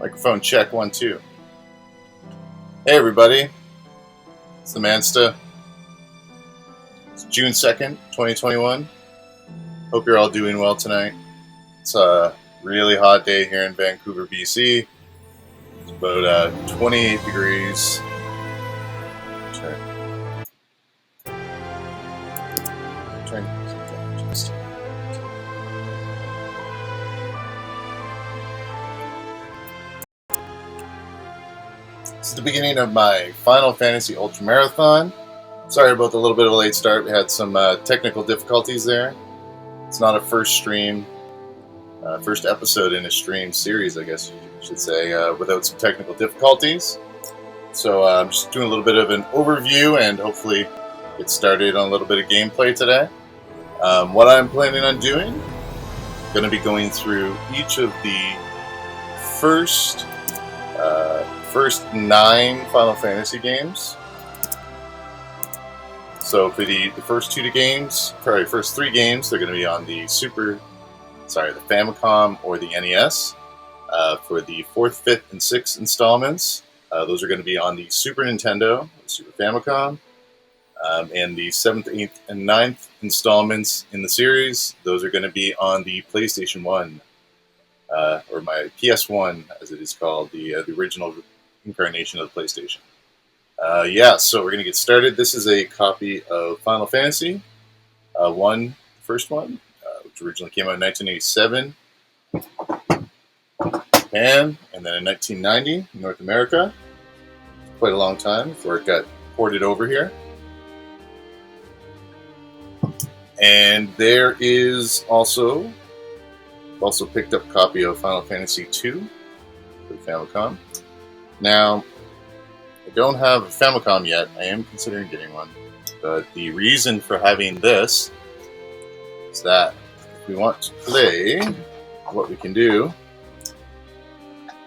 Microphone check 1 2. Hey everybody, it's the Mansta. It's June 2nd, 2021. Hope you're all doing well tonight. It's a really hot day here in Vancouver, BC. It's about 28 degrees. This is the beginning of my Final Fantasy Ultra Marathon. Sorry about the little bit of a late start. We had some technical difficulties there. It's not a first stream, first episode in a stream series, I guess you should say, without some technical difficulties. So I'm just doing a little bit of an overview and hopefully get started on a little bit of gameplay today. What I'm planning on doing, I'm going to be going through each of the first 9 Final Fantasy games. So for the first 3 games, they're going to be on the Famicom or the NES. For the 4th, 5th, and 6th installments, those are going to be on the Super Nintendo, Super Famicom. And the 7th, 8th, and 9th installments in the series, those are going to be on the PlayStation 1, or my PS1, as it is called, the original incarnation of the PlayStation. So we're going to get started. This is a copy of Final Fantasy 1, the first one, which originally came out in 1987 in Japan, and then in 1990 in North America. Quite a long time before it got ported over here. And there is also picked up a copy of Final Fantasy 2 for the Famicom. Now, I don't have a Famicom yet. I am considering getting one. But the reason for having this is that if we want to play, what we can do,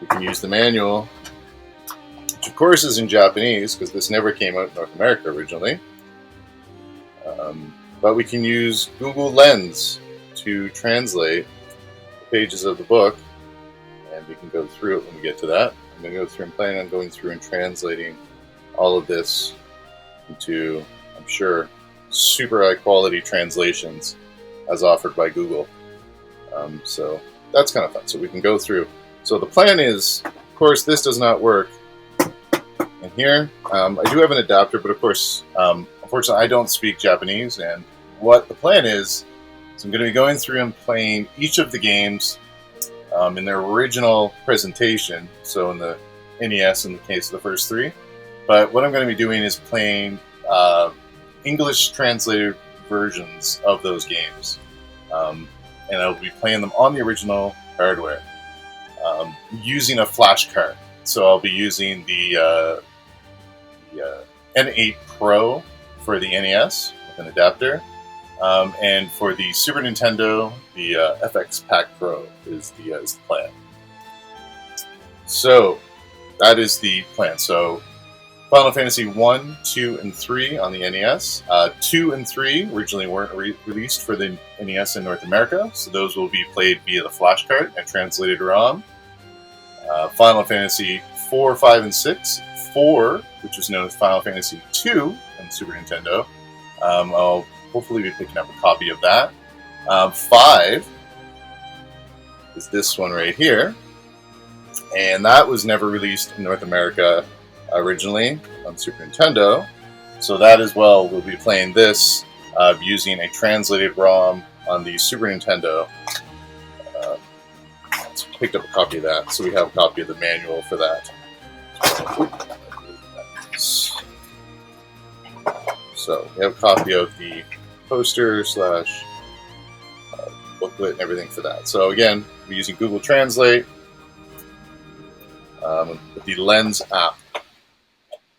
we can use the manual, which of course is in Japanese, because this never came out in North America originally. But we can use Google Lens to translate the pages of the book, and we can go through it when we get to that. I'm planning on going through and translating all of this into, I'm sure, super high quality translations as offered by Google. So that's kind of fun. So we can go through. So the plan is, of course, this does not work in here. I do have an adapter, but of course, unfortunately, I don't speak Japanese. And what the plan is I'm going to be going through and playing each of the games in their original presentation, so in the NES in the case of the first 3. But what I'm going to be doing is playing English translated versions of those games. And I'll be playing them on the original hardware using a flash card. So I'll be using the N8 Pro for the NES with an adapter. And for the Super Nintendo, the FX Pack Pro is the plan. So that is the plan. So Final Fantasy 1, 2, and 3 on the NES. 2 and 3 originally weren't released for the NES in North America, so those will be played via the flash card and translated ROM. Final Fantasy 4, 5, and 6. 4, which is known as Final Fantasy 2 on Super Nintendo. I'll hopefully be picking up a copy of that. 5 is this one right here. And that was never released in North America originally on Super Nintendo. So that as well, we'll be playing this using a translated ROM on the Super Nintendo. So picked up a copy of that. So we have a copy of the manual for that. So we have a copy of the poster / booklet and everything for that. So again, we're using Google Translate with the Lens app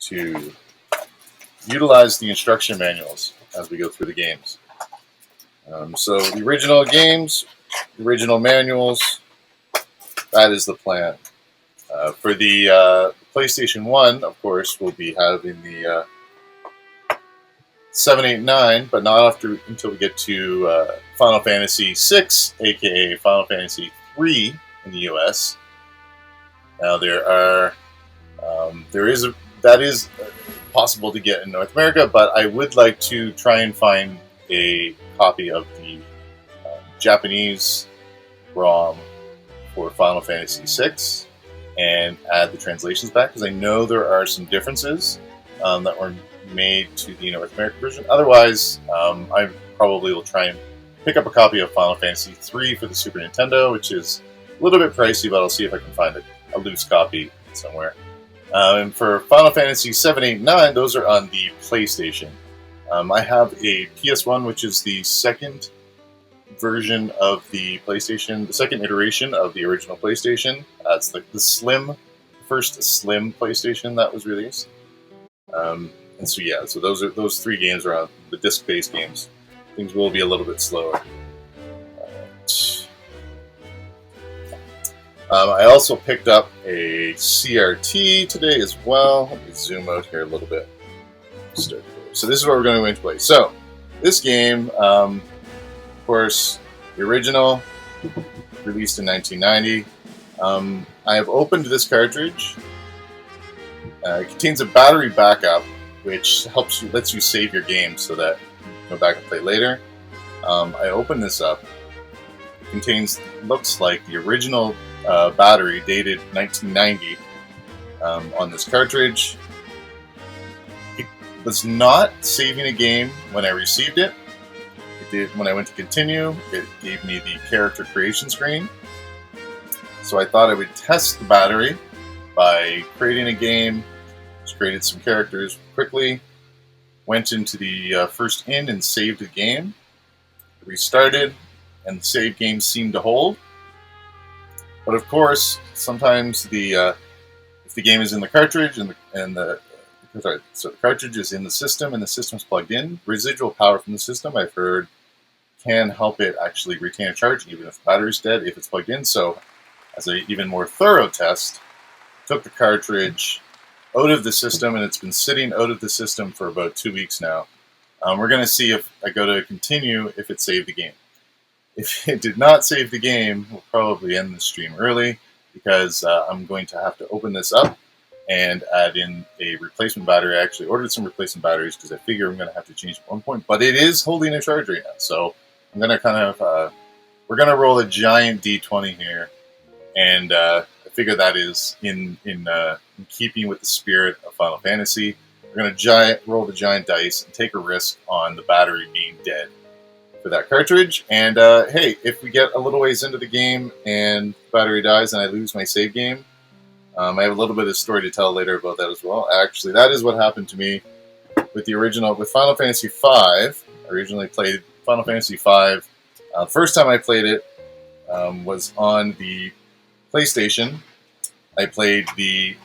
to utilize the instruction manuals as we go through the games. So the original games, the original manuals, that is the plan. For the PlayStation 1, of course, we'll be having the 7, 8, 9, but not until we get to Final Fantasy 6, aka Final Fantasy 3 in the US. Now that is possible to get in North America, but I would like to try and find a copy of the Japanese ROM for Final Fantasy VI and add the translations back, because I know there are some differences that were made to the North American version. Otherwise, I probably will try and pick up a copy of Final Fantasy III for the Super Nintendo, which is a little bit pricey, but I'll see if I can find a loose copy somewhere. And for Final Fantasy 7, 8, 9, those are on the PlayStation. I have a PS1, which is the second version of the PlayStation, the second iteration of the original PlayStation. It's the first slim PlayStation that was released. And so yeah, so those three games are on the disc-based games. Things will be a little bit slower. I also picked up a CRT today as well. Let me zoom out here a little bit. So this is what we're going to play. So this game, of course, the original, released in 1990. I have opened this cartridge. It contains a battery backup, which lets you save your game so that you can go back and play later. I opened this up. It looks like the original battery, dated 1990, on this cartridge. It was not saving a game when I received it. It did when I went to continue. It gave me the character creation screen. So I thought I would test the battery by creating a game. Just created some characters quickly. Went into the first inn and saved the game. Restarted, and the save game seemed to hold. But of course, sometimes if the game is in the cartridge the cartridge is in the system and the system's plugged in, residual power from the system, I've heard, can help it actually retain a charge even if the battery's dead if it's plugged in. So, as an even more thorough test, took the cartridge out of the system, and it's been sitting out of the system for about 2 weeks now. We're going to see if I go to continue if it saved the game. If it did not save the game, we'll probably end the stream early, because I'm going to have to open this up and add in a replacement battery. I actually ordered some replacement batteries because I figure I'm going to have to change at one point, but it is holding a charge right now. So I'm going to we're going to roll a giant D20 here, and I figure that is in keeping with the spirit of Final Fantasy. We're going to roll the giant dice and take a risk on the battery being dead for that cartridge. And hey, if we get a little ways into the game and the battery dies and I lose my save game, I have a little bit of story to tell later about that as well. Actually, that is what happened to me with Final Fantasy V. I originally played Final Fantasy V. First time I played it was on the PlayStation. I played the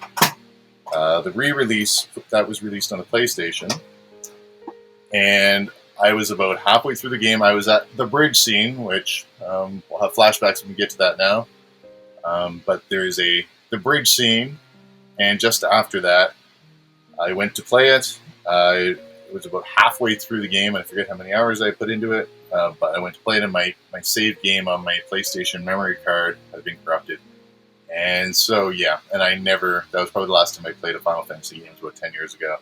re-release that was released on the PlayStation, and I was about halfway through the game. I was at the bridge scene, which we'll have flashbacks when we get to that now. But there is the bridge scene, and just after that, I went to play it. It was about halfway through the game. I forget how many hours I put into it, but I went to play it, and my save game on my PlayStation memory card had been corrupted. And so, yeah, and that was probably the last time I played a Final Fantasy game. It was about 10 years ago.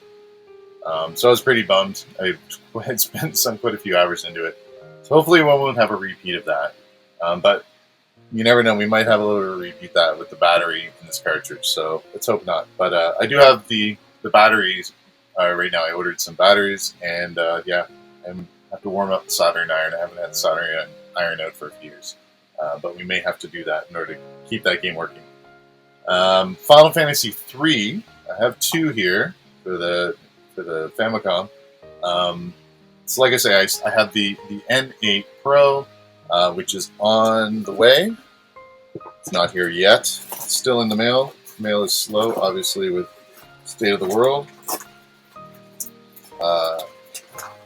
So I was pretty bummed. I had spent quite a few hours into it. So hopefully we won't have a repeat of that. But you never know. We might have a little repeat that with the battery in this cartridge. So let's hope not. But I do have the batteries right now. I ordered some batteries, and yeah, I have to warm up the soldering iron. I haven't had the soldering iron out for a few years. But we may have to do that in order to keep that game working. Final Fantasy III. I have two here for the Famicom. So like I say, I have the N8 Pro, which is on the way. It's not here yet. It's still in the mail. The mail is slow, obviously, with state of the world.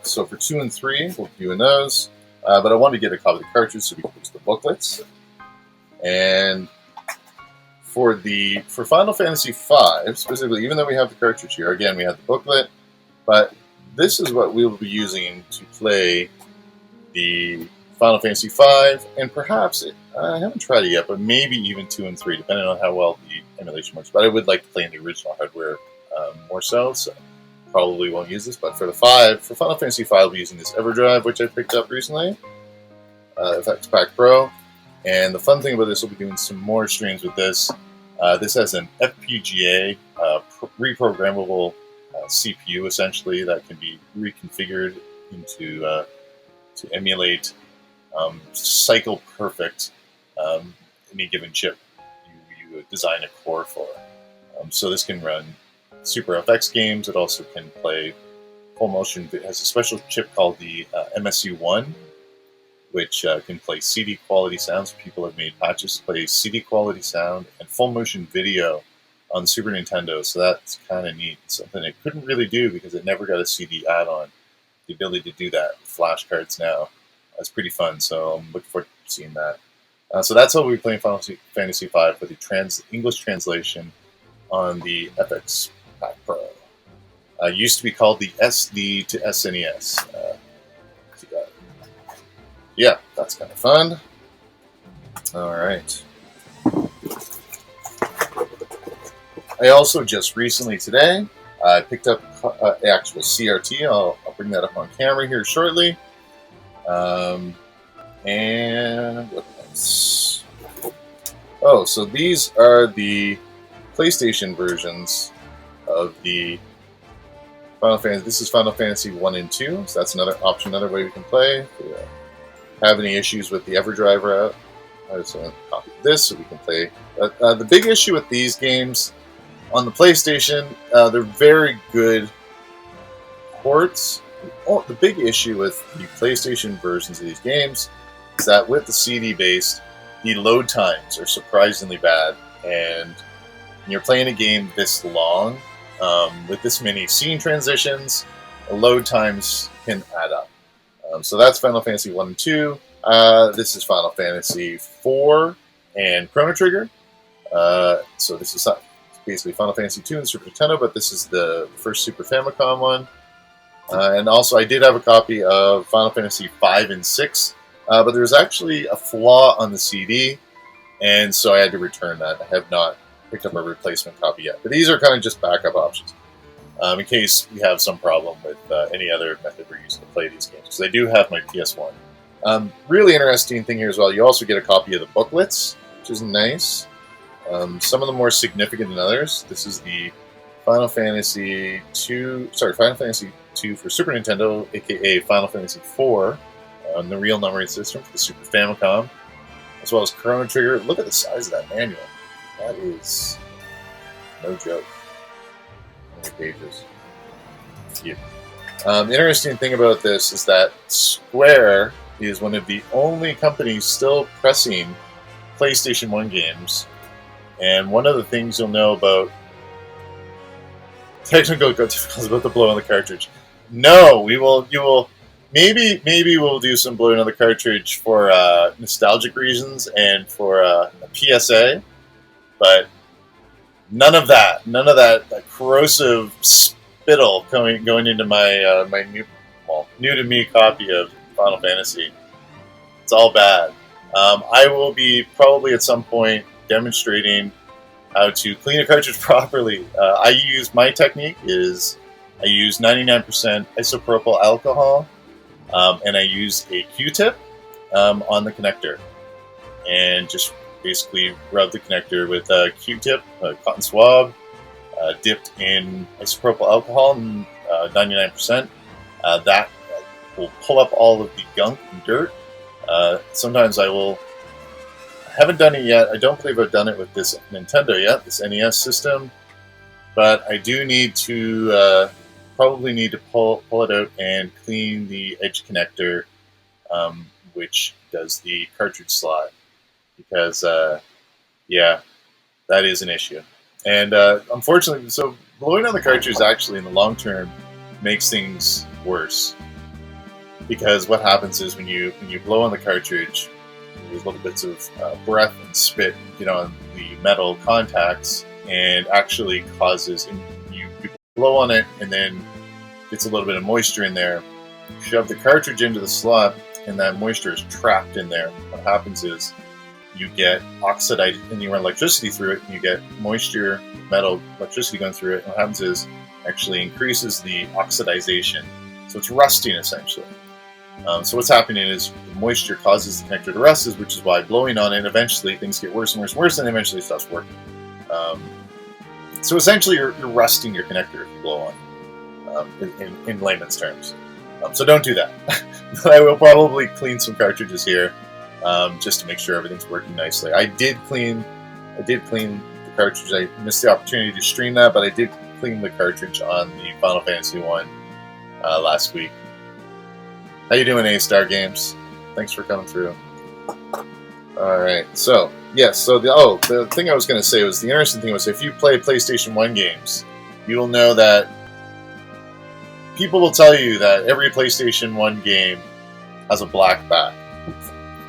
So for 2 and 3, we'll be doing those. But I wanted to get a copy of the cartridge so we can use the booklets. And for Final Fantasy V, specifically, even though we have the cartridge here, again, we have the booklet, but this is what we will be using to play the Final Fantasy V, and perhaps, I haven't tried it yet, but maybe even 2 and 3, depending on how well the emulation works. But I would like to play in the original hardware more so probably won't use this. But for Final Fantasy V, I'll be using this Everdrive, which I picked up recently, FX Pack Pro. And the fun thing about this, we'll be doing some more streams with this. This has an FPGA reprogrammable CPU, essentially, that can be reconfigured into to emulate cycle perfect any given chip you design a core for. So this can run Super FX games. It also can play full motion. It has a special chip called the MSU1, which can play CD quality sounds. People have made patches to play CD quality sound and full motion video on Super Nintendo, so that's kind of neat. Something it couldn't really do because it never got a CD add-on. The ability to do that with flash cards now, that's pretty fun, so I'm looking forward to seeing that. So that's how we'll be playing Final Fantasy V with the English translation on the FX Pack Pro. Used to be called the SD to SNES. Yeah, that's kind of fun. Alright. I also just recently today, I picked up actual CRT. I'll bring that up on camera here shortly. And what else? Oh, so these are the PlayStation versions of the Final Fantasy. This is Final Fantasy 1 and 2, so that's another option, another way we can play. If we have any issues with the Everdrive route, I just want to copy this so we can play. The big issue with these games on the PlayStation, they're very good ports. The big issue with the PlayStation versions of these games is that with the CD-based, the load times are surprisingly bad, and when you're playing a game this long, with this many scene transitions, the load times can add up. So that's Final Fantasy 1 and 2. This is Final Fantasy 4 and Chrono Trigger. So this is basically Final Fantasy 2 and Super Nintendo, but this is the first Super Famicom one. And also I did have a copy of Final Fantasy 5 and 6, but there was actually a flaw on the CD, and so I had to return that. I have not picked up a replacement copy yet. But these are kind of just backup options, in case we have some problem with any other method we're using to play these games, because I do have my PS1. Really interesting thing here as well, you also get a copy of the booklets, which is nice. Some of them more significant than others. This is the Final Fantasy 2 for Super Nintendo, aka Final Fantasy 4, on the real numbering system for the Super Famicom, as well as Chrono Trigger. Look at the size of that manual. That is no joke. How many pages? Yeah. Interesting thing about this is that Square is one of the only companies still pressing PlayStation 1 games. And one of the things you'll know about technical difficulties about the blow on the cartridge. No, you will maybe we'll do some blowing on the cartridge for nostalgic reasons and for a PSA, but none of that corrosive spittle going into my my new to me copy of Final Fantasy. It's all bad. I will be probably at some point demonstrating how to clean a cartridge properly. My technique is I use 99% isopropyl alcohol, and I use a Q-tip on the connector, and just basically rub the connector with a Q-tip, a cotton swab, dipped in isopropyl alcohol, 99%. That will pull up all of the gunk and dirt. Sometimes I haven't done it yet. I don't believe I've done it with this Nintendo yet, this NES system, but I do need to probably need to pull it out and clean the edge connector, which does the cartridge slot, because yeah, that is an issue. And unfortunately, so blowing on the cartridge actually in the long term makes things worse, because what happens is when you blow on the cartridge, there's little bits of breath and spit get on the metal contacts, and actually causes, and you blow on it, and then gets a little bit of moisture in there. Shove the cartridge into the slot, and that moisture is trapped in there. What happens is you get oxidized, and you run electricity through it, and you get moisture, metal, electricity going through it. And what happens is actually increases the oxidization, so it's rusting essentially. So what's happening is the moisture causes the connector to rust, which is why blowing on it, eventually things get worse and worse and worse, and eventually it stops working. So essentially you're rusting your connector if you blow on it, in layman's terms. So don't do that. But I will probably clean some cartridges here just to make sure everything's working nicely. I did clean the cartridge. I missed the opportunity to stream that, but I did clean the cartridge on the Final Fantasy 1 last week. How you doing, A-Star Games? Thanks for coming through. Alright, so, yes, so the thing I was going to say was, the interesting thing was, if you play PlayStation 1 games, you will know that people will tell you that every PlayStation 1 game has a black back.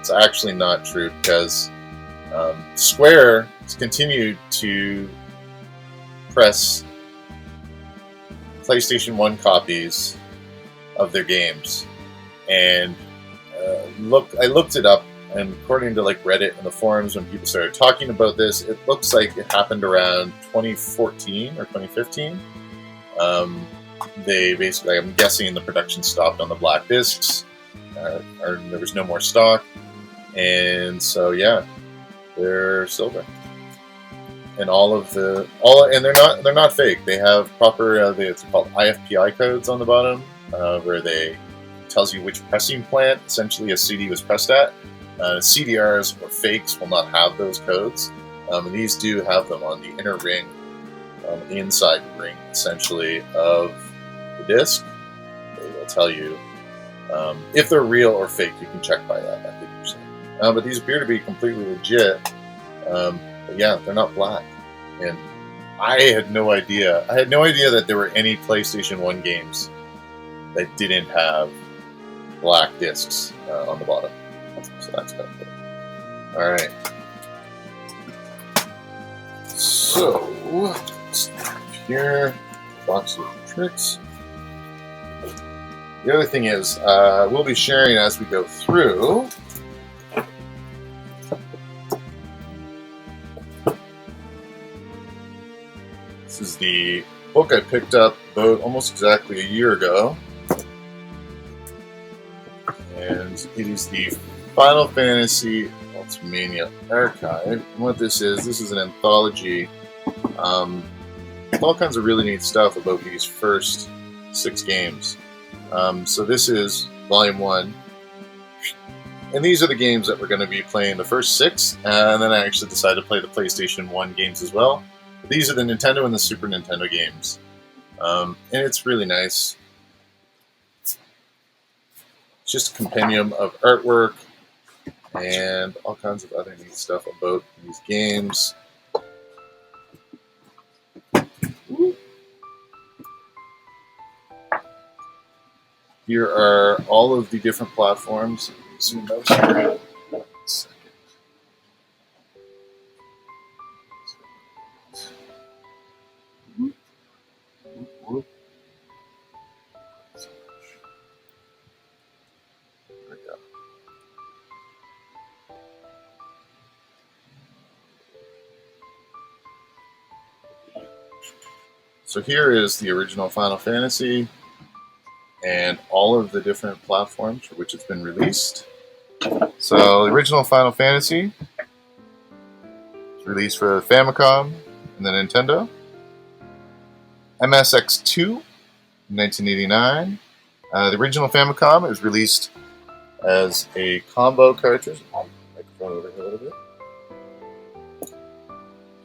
It's actually not true, because Square has continued to press PlayStation 1 copies of their games. And I looked it up, and according to like Reddit and the forums, when people started talking about this, it looks like it happened around 2014 or 2015. They basically, I'm guessing, the production stopped on the black discs, or there was no more stock, and so yeah, they're silver. And and they're not fake. They have proper it's called IFPI codes on the bottom, where they tells you which pressing plant essentially a CD was pressed at. CDRs or fakes will not have those codes, and these do have them on the inner ring, the inside ring essentially of the disc. They will tell you if they're real or fake. You can check by that, I think you're saying. But these appear to be completely legit. But yeah, they're not black, and I had no idea. I had no idea that there were any PlayStation 1 games that didn't have black discs on the bottom. So that's kind of cool. Alright. So, here, box of tricks. The other thing is, we'll be sharing as we go through. This is the book I picked up about almost exactly a year ago. And it is the Final Fantasy Ultimania Archive. And what this is an anthology with all kinds of really neat stuff about these first 6 games. So this is Volume 1. And these are the games that we're going to be playing, the first 6. And then I actually decided to play the PlayStation 1 games as well. These are the Nintendo and the Super Nintendo games. And it's really nice. Just a compendium of artwork and all kinds of other neat stuff about these games. Here are all of the different platforms. Zoom out here. One second. So here is the original Final Fantasy and all of the different platforms for which it's been released. So the original Final Fantasy was released for the Famicom and the Nintendo. MSX2 in 1989. The original Famicom was released as a combo cartridge. Microphone over here a little bit.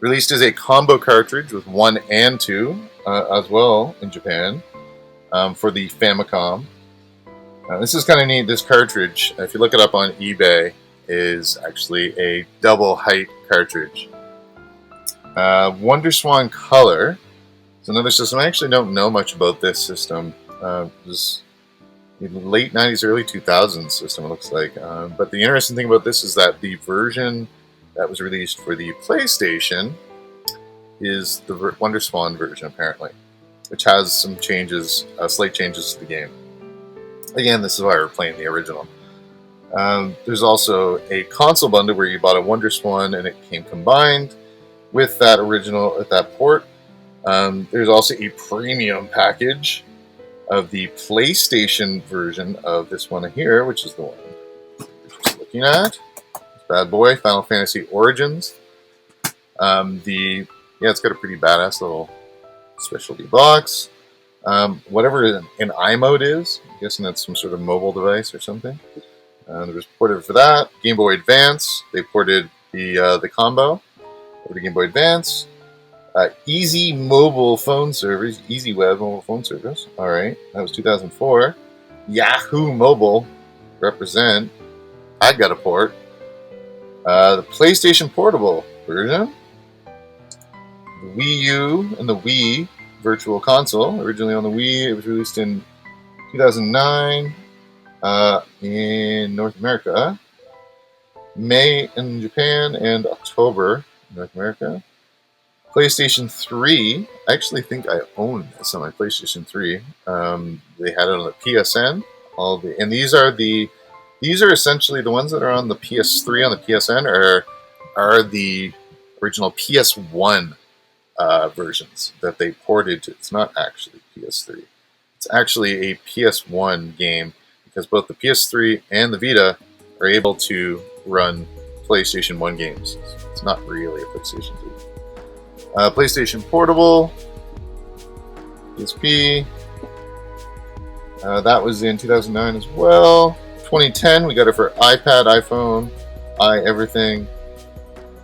Released as a combo cartridge with 1 and 2 as well in Japan for the Famicom. This is kind of neat. This cartridge, if you look it up on eBay, is actually a double height cartridge. WonderSwan Color is another system. I actually don't know much about this system. It was late 90s, early 2000s system, it looks like. But the interesting thing about this is that the version that was released for the PlayStation is the WonderSwan version, apparently, which has some changes, slight changes to the game. Again, this is why we're playing the original. There's also a console bundle where you bought a Wondrous one and it came combined with that original at that port. There's also a premium package of the PlayStation version of this one here, which is the one we're just looking at. This bad boy, Final Fantasy Origins. It's got a pretty badass little specialty box. Whatever an iMode is, I'm guessing that's some sort of mobile device or something. It was ported for that. Game Boy Advance, they ported the combo over to Game Boy Advance. Easy Mobile Phone Service, Easy Web Mobile Phone Service. All right, that was 2004. Yahoo Mobile, represent. I got a port. The PlayStation Portable version. The Wii U and the Wii Virtual Console. Originally on the Wii, it was released in 2009 in North America. May in Japan and October in North America. PlayStation 3. I actually think I own this on my PlayStation 3. They had it on the PSN. And these are essentially the ones that are on the PS3 on the PSN are the original PS1 versions that they ported to. It's not actually PS3. It's actually a PS1 game because both the PS3 and the Vita are able to run PlayStation 1 games. It's not really a PlayStation 3. PlayStation Portable, PSP. That was in 2009 as well. 2010, we got it for iPad, iPhone, everything.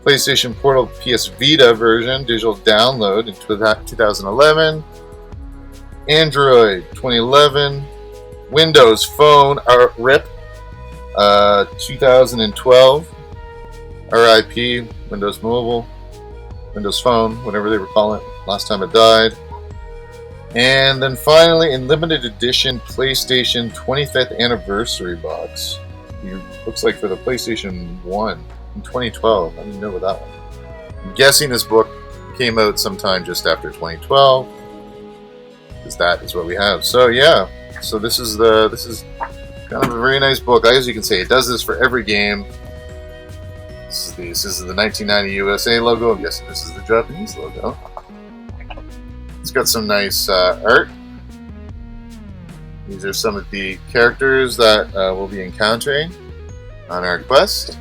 PlayStation Portable PS Vita version, digital download in 2011. Android 2011. Windows Phone, RIP, 2012. RIP, Windows Mobile. Windows Phone, whatever they were calling it, last time it died. And then finally, in limited edition, PlayStation 25th Anniversary Box. It looks like for the PlayStation 1 in 2012. I didn't know about that one. I'm guessing this book came out sometime just after 2012, because that is what we have. So yeah, so this is kind of a very nice book. As you can see, it does this for every game. This is the 1990 USA logo. I'm guessing this is the Japanese logo. It's got some nice art. These are some of the characters that we'll be encountering on our quest.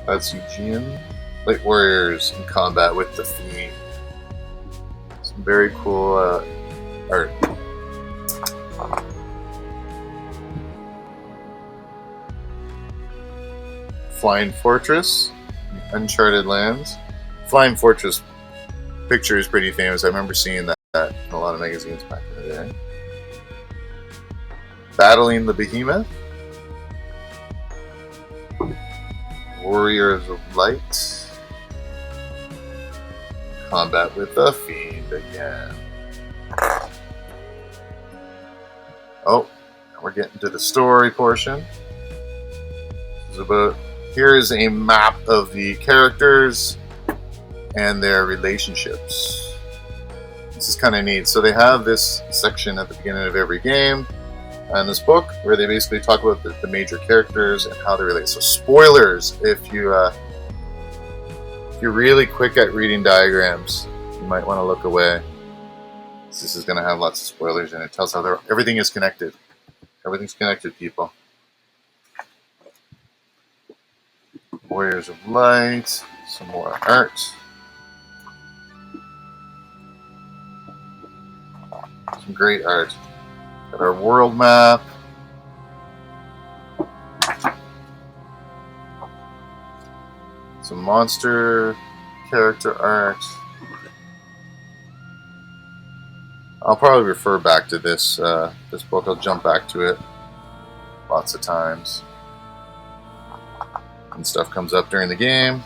That's Eugene. Light Warriors in combat with the Fiend. Some very cool art. Flying Fortress, Uncharted Lands. Flying Fortress picture is pretty famous. I remember seeing that in a lot of magazines back in the day. Battling the Behemoth. Warriors of Light. Combat with the Fiend again. Oh, now we're getting to the story portion. This is about. Here is a map of the characters and their relationships. This is kind of neat. So they have this section at the beginning of every game in this book where they basically talk about the major characters and how they relate. So spoilers, if you're really quick at reading diagrams, you might want to look away. This is going to have lots of spoilers and it tells how everything is connected. Everything's connected, people. Warriors of Light, some more art. Some great art. Got our world map. Some monster character art. I'll probably refer back to this book. I'll jump back to it lots of times. And stuff comes up during the game.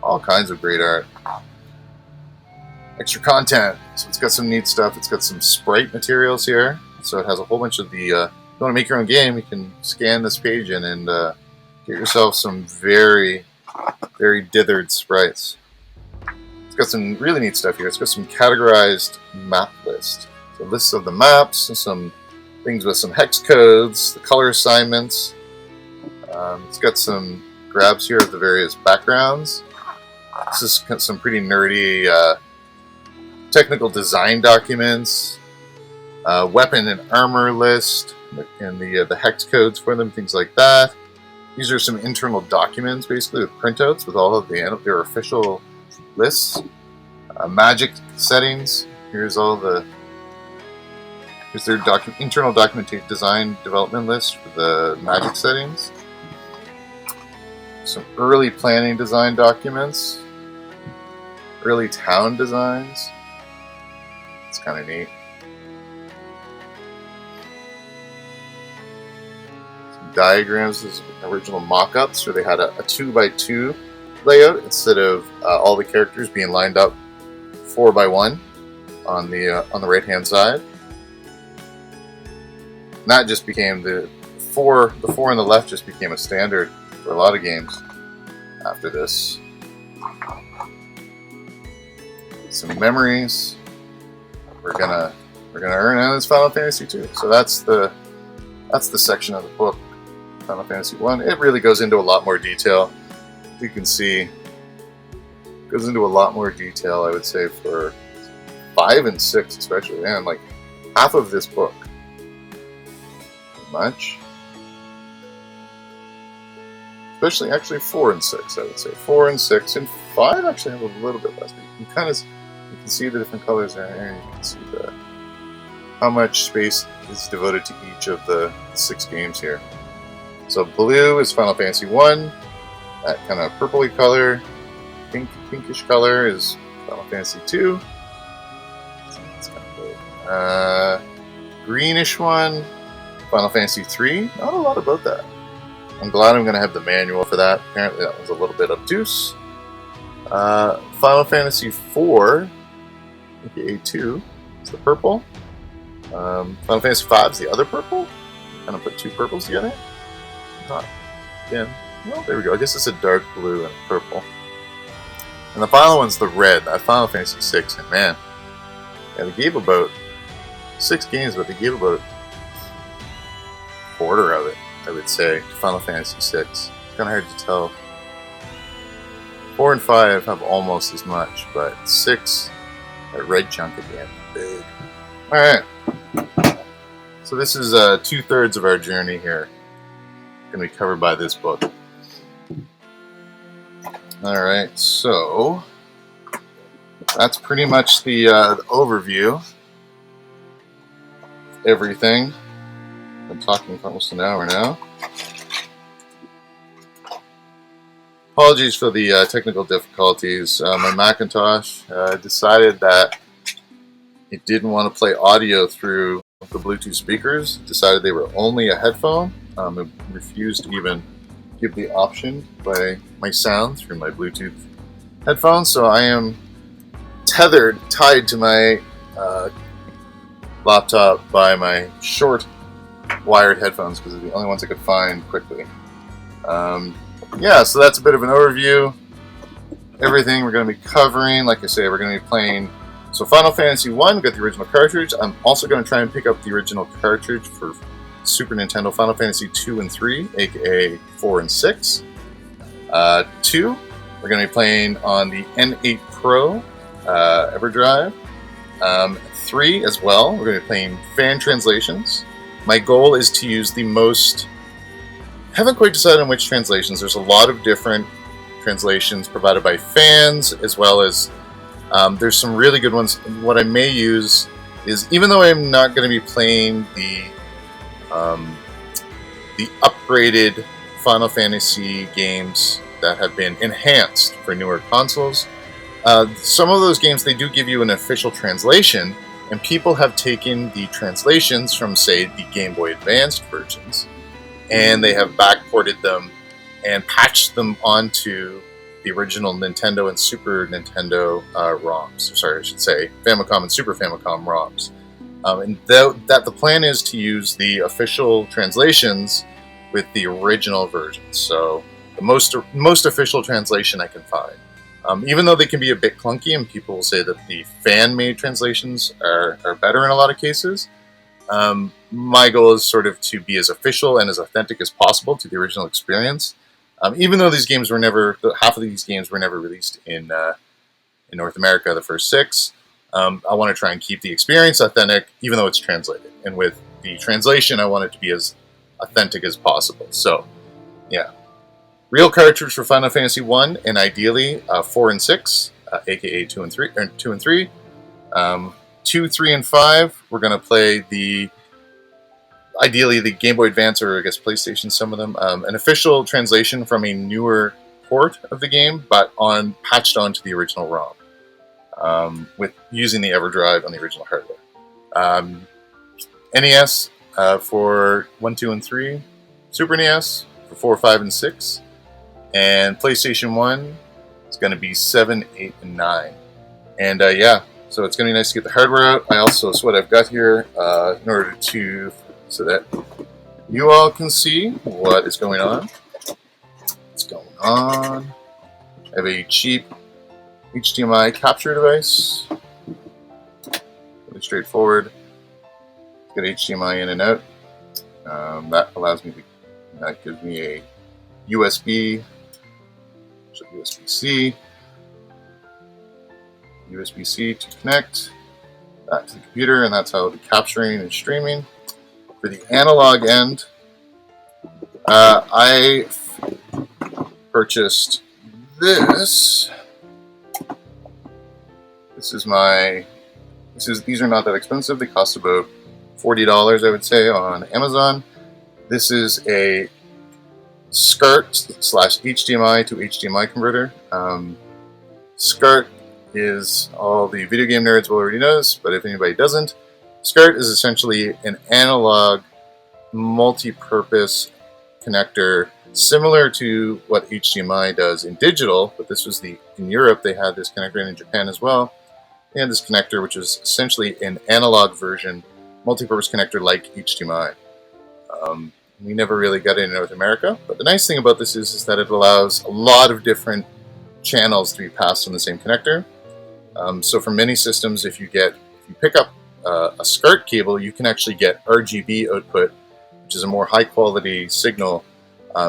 All kinds of great art. Extra content. So it's got some neat stuff. It's got some sprite materials here. So it has a whole bunch of the... if you want to make your own game, you can scan this page in and get yourself some very, very dithered sprites. It's got some really neat stuff here. It's got some categorized map list. So lists of the maps, and some things with some hex codes, the color assignments. It's got some grabs here of the various backgrounds. This is some pretty nerdy technical design documents, weapon and armor list, and the hex codes for them, things like that. These are some internal documents, basically, with printouts with all of their official lists. Magic settings. Here's their internal documentation design development list for the magic settings. Some early planning design documents. Early town designs. It's kind of neat. Some diagrams, these original mock-ups where they had a 2x2 layout instead of all the characters being lined up 4x1 on the right hand side. And that just became the four on the left just became a standard for a lot of games after this. Some memories. We're gonna earn in this Final Fantasy 2. So that's the section of the book, Final Fantasy 1. It really goes into a lot more detail. You can see, goes into a lot more detail, I would say, for 5 and 6 especially, and like half of this book. Pretty much. Especially actually 4 and 6, I would say. 4 and 6 and 5 actually have a little bit less. But you can see the different colors there. You can see how much space is devoted to each of the 6 games here. So blue is Final Fantasy 1. That kind of purpley color, pinkish color is Final Fantasy 2. It's kind of cool. Greenish one, Final Fantasy 3. Not a lot about that. I'm glad I'm going to have the manual for that. Apparently that was a little bit obtuse. Final Fantasy 4, aka 2, is the purple. Final Fantasy 5 is the other purple. Kind of put 2 purples together. Not again. Well, there we go. I guess it's a dark blue and purple. And the final one's the red. That Final Fantasy 6. And man, yeah, they gave about 6 games, but they gave about a quarter of it, I would say, to Final Fantasy 6. It's kind of hard to tell. 4 and 5 have almost as much, but 6, that red chunk at the end, big. Alright. So this is 2/3 of our journey here. Going to be covered by this book. Alright, so that's pretty much the overview of everything. I've been talking for almost an hour now. Apologies for the technical difficulties. My Macintosh decided that it didn't want to play audio through the Bluetooth speakers. It decided they were only a headphone. It refused to even give the option to play my sound through my Bluetooth headphones. So I am tied to my laptop by my short wired headphones because they're the only ones I could find quickly. Yeah, so that's a bit of an overview. Everything we're going to be covering, like I say, we're going to be playing. So Final Fantasy 1, we got the original cartridge. I'm also going to try and pick up the original cartridge for Super Nintendo Final Fantasy 2 and 3, aka 4 and 6. 2, we're going to be playing on the N8 Pro Everdrive. 3 as well, we're going to be playing fan translations. My goal is to use the most... haven't quite decided on which translations. There's a lot of different translations provided by fans, as well as there's some really good ones. What I may use is, even though I'm not going to be playing the upgraded Final Fantasy games that have been enhanced for newer consoles, some of those games, they do give you an official translation, and people have taken the translations from, say, the Game Boy Advanced versions, and they have backported them and patched them onto the original Nintendo and Super Nintendo ROMs. Sorry, I should say Famicom and Super Famicom ROMs. And that the plan is to use the official translations with the original versions. So the most official translation I can find. Even though they can be a bit clunky, and people will say that the fan-made translations are better in a lot of cases, My goal is sort of to be as official and as authentic as possible to the original experience. Even though these games were never, half of these games were never released in North America, the first 6, I want to try and keep the experience authentic, even though it's translated. And with the translation, I want it to be as authentic as possible. So, yeah. Real cartridge for Final Fantasy 1, and ideally 4 and 6, aka 2 and 3. 2 and 3. 2, 3, and 5, we're going to play ideally the Game Boy Advance, or I guess PlayStation, some of them, an official translation from a newer port of the game, but patched onto the original ROM, with using the Everdrive on the original hardware. NES for 1, 2, and 3, Super NES for 4, 5, and 6, and PlayStation 1 is going to be 7, 8, and 9. And yeah, so it's going to be nice to get the hardware out. So what I've got here, in order to, so that you all can see what is going on. What's going on? I have a cheap HDMI capture device. Really straightforward. It's got HDMI in and out. That gives me a USB, USB-C. USB-C to connect that to the computer, and that's how I'll be capturing and streaming. For the analog end, I purchased this. These are not that expensive. They cost about $40, I would say, on Amazon. This is a SCART / HDMI to HDMI converter. SCART is, all the video game nerds will already know this, but if anybody doesn't, SCART is essentially an analog multi-purpose connector similar to what HDMI does in digital, but this was in Europe they had this connector, and in Japan as well. They had this connector which is essentially an analog version, multi-purpose connector like HDMI. We never really got it in North America, but the nice thing about this is that it allows a lot of different channels to be passed on the same connector. So for many systems, if you pick up a SCART cable, you can actually get RGB output, which is a more high quality signal,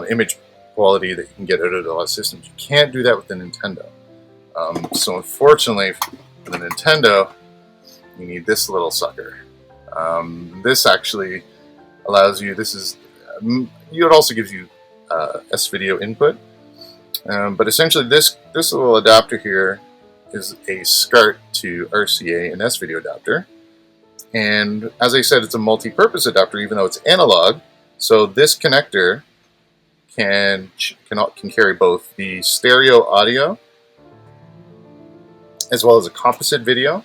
image quality that you can get out of a lot of systems. You can't do that with the Nintendo. So unfortunately, for the Nintendo, you need this little sucker. This actually allows you, it also gives you S-video input. But essentially this little adapter here is a SCART to RCA and S-video adapter. And as I said, it's a multi-purpose adapter, even though it's analog. So this connector can carry both the stereo audio, as well as a composite video,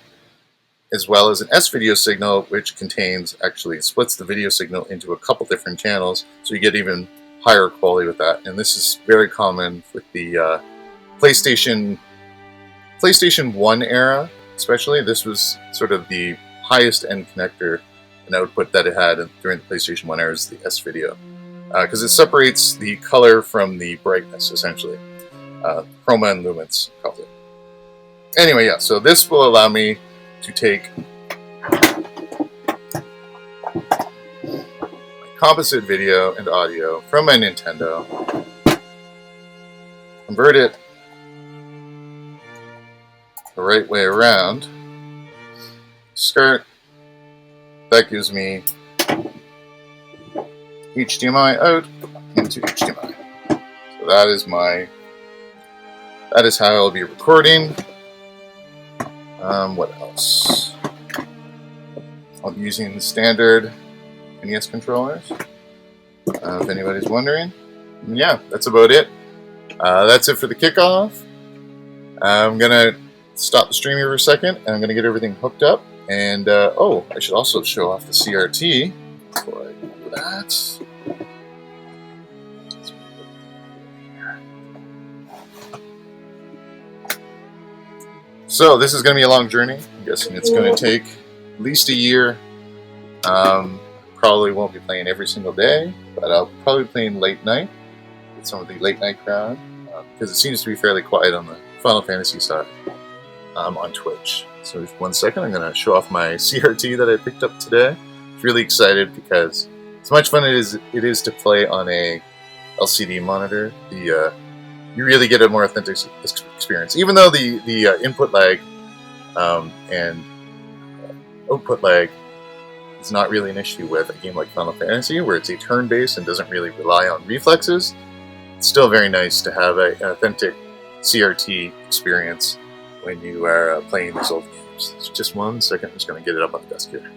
as well as an S-video signal, which splits the video signal into a couple different channels, so you get even higher quality with that. And this is very common with the PlayStation 1 era, especially. This was sort of the highest end connector and output that it had during the PlayStation 1 era, is the S-video, because it separates the color from the brightness, essentially. Chroma and lumens calls it. Anyway, yeah, so this will allow me to take my composite video and audio from my Nintendo, convert it the right way around, SCART, that gives me HDMI out into HDMI. So that is how I'll be recording. What else? I'll be using the standard NES controllers, if anybody's wondering. And yeah, that's about it. That's it for the kickoff. I'm going to stop the stream here for a second, and I'm going to get everything hooked up. And, I should also show off the CRT before I do that. So this is going to be a long journey. I'm guessing it's going to take at least a year. Probably won't be playing every single day, but I'll probably be playing late night with some of the late night crowd, because it seems to be fairly quiet on the Final Fantasy side on Twitch. So just 1 second, I'm going to show off my CRT that I picked up today. really excited because as much fun it is to play on a LCD monitor, you really get a more authentic experience. Even though the input lag and output lag is not really an issue with a game like Final Fantasy, where it's a turn-based and doesn't really rely on reflexes, it's still very nice to have an authentic CRT experience when you are playing these old games. Just 1 second, I'm just going to get it up on the desk here.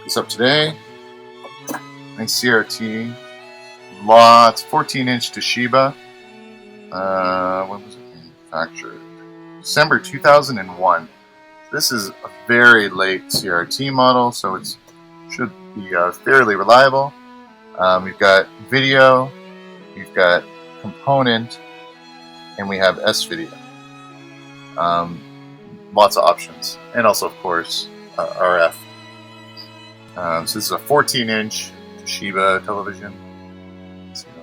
This up today. Nice CRT. Lots. 14-inch Toshiba. When was it manufactured? December 2001. This is a very late CRT model, so it should be fairly reliable. We've got video, we've got component, and we have S-video. Lots of options, and also, of course, RF. So this is a 14-inch Toshiba television. Let's see the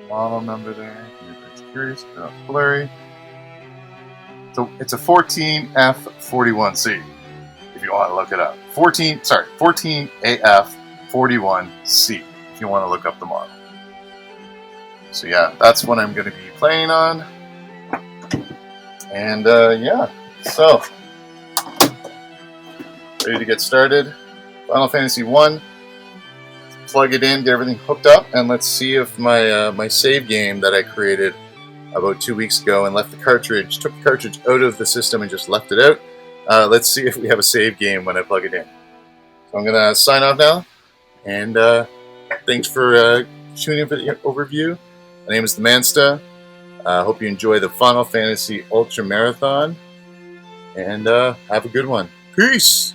model number there. If you're curious, blurry. So it's a 14F41C. If you want to look it up, 14AF41C. If you want to look up the model. So yeah, that's what I'm going to be playing on. And yeah, so ready to get started. Final Fantasy 1. Plug it in, get everything hooked up, and let's see if my save game that I created about 2 weeks ago and took the cartridge out of the system and just left it out. Let's see if we have a save game when I plug it in. So I'm gonna sign off now, and thanks for tuning in for the overview. My name is the Mansta. Hope you enjoy the Final Fantasy Ultra Marathon, and have a good one. Peace.